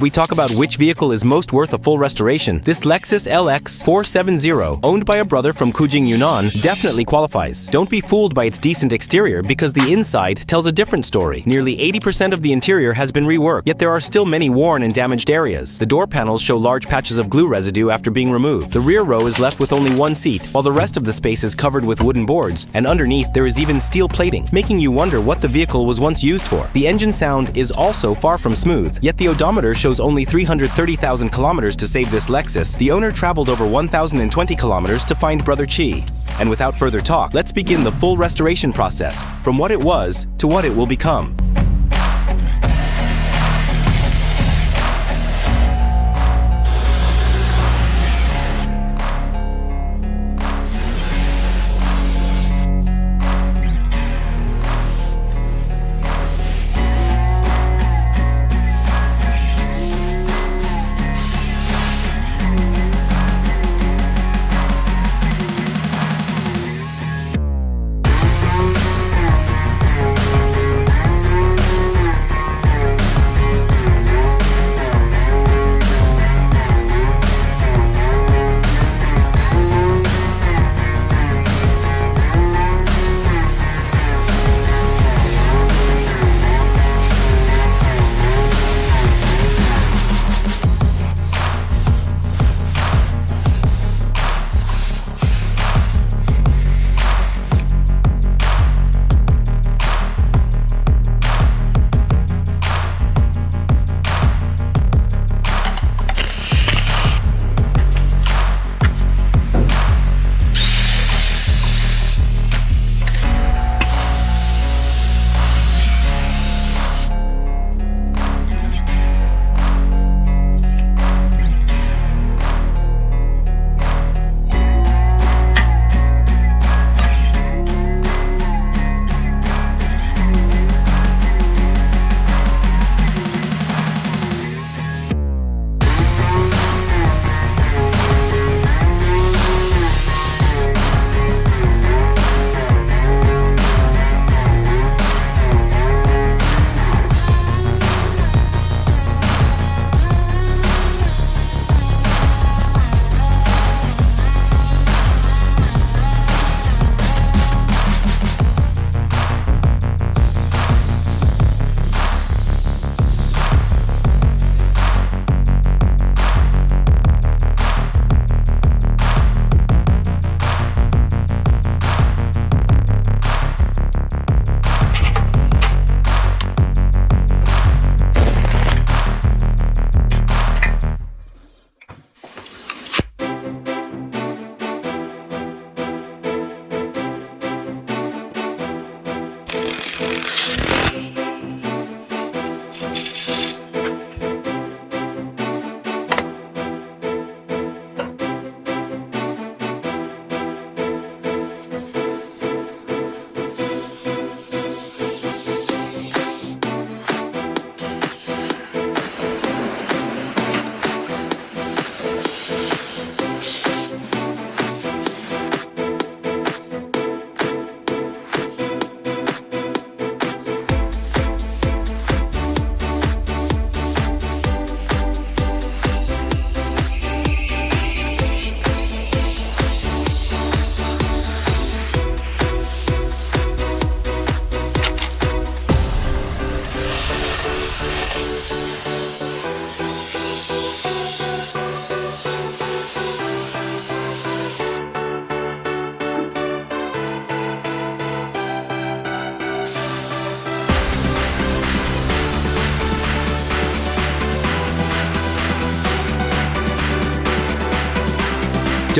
if we talk about which vehicle is most worth a full restoration, this Lexus LX470, owned by a brother from Kujing, Yunnan, definitely qualifies. Don't be fooled by its decent exterior because the inside tells a different story. Nearly 80% of the interior has been reworked, yet there are still many worn and damaged areas. The door panels show large patches of glue residue after being removed. The rear row is left with only one seat, while the rest of the space is covered with wooden boards, and underneath there is even steel plating, making you wonder what the vehicle was once used for. The engine sound is also far from smooth, yet the odometer shows only 330,000 kilometers to save this Lexus. The owner traveled over 1,020 kilometers to find Brother Chi. And without further talk, let's begin the full restoration process, from what it was to what it will become.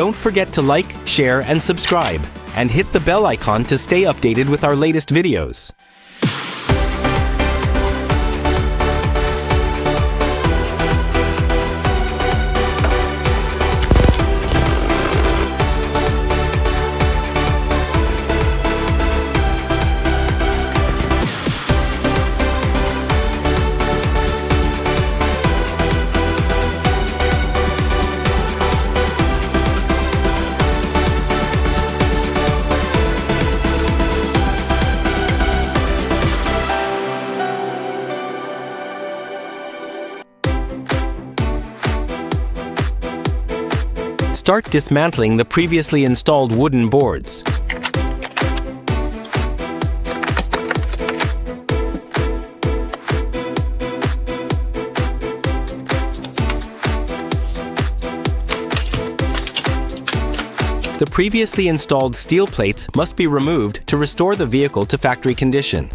Don't forget to like, share, and subscribe, and hit the bell icon to stay updated with our latest videos. Start dismantling the previously installed wooden boards. The previously installed steel plates must be removed to restore the vehicle to factory condition.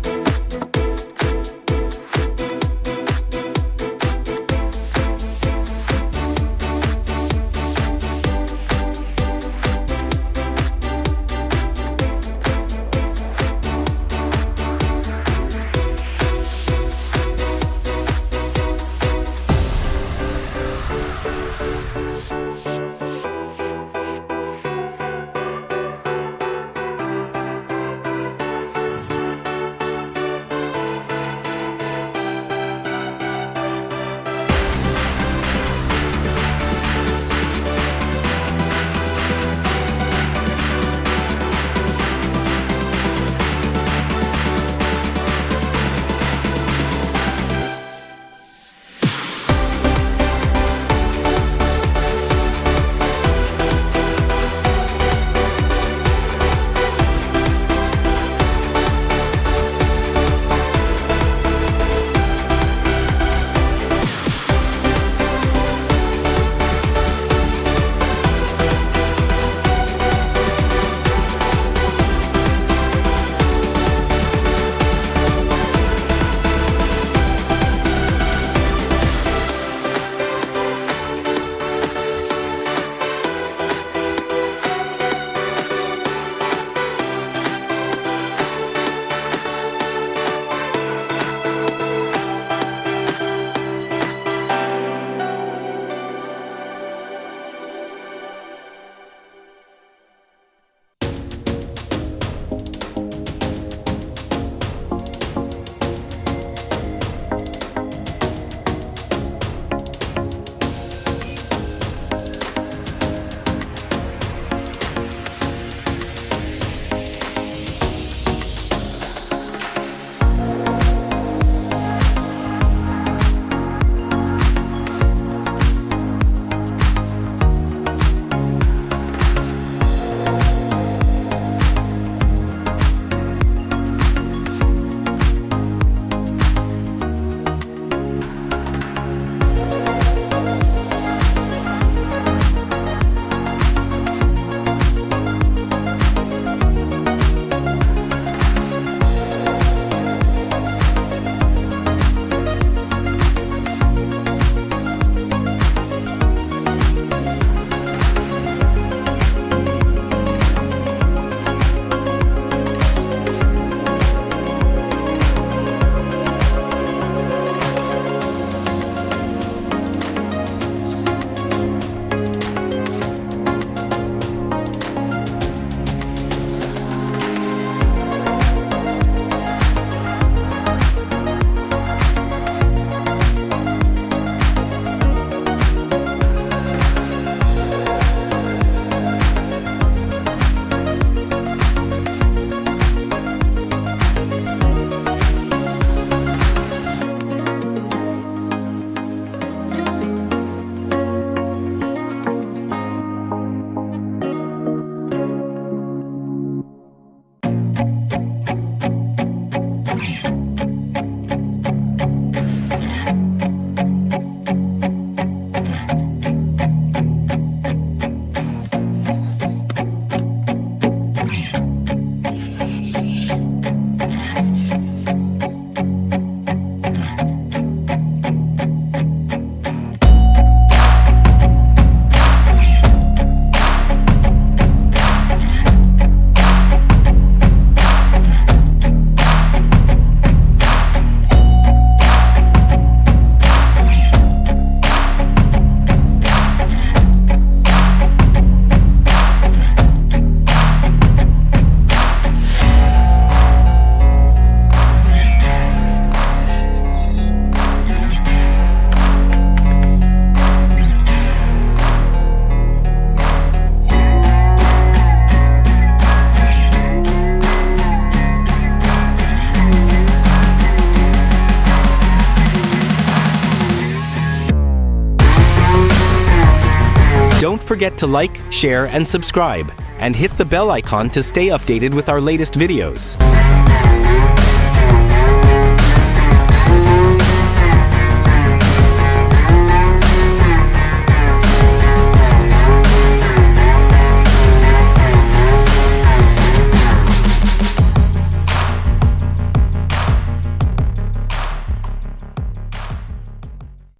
forget to like, share, and subscribe, and hit the bell icon to stay updated with our latest videos.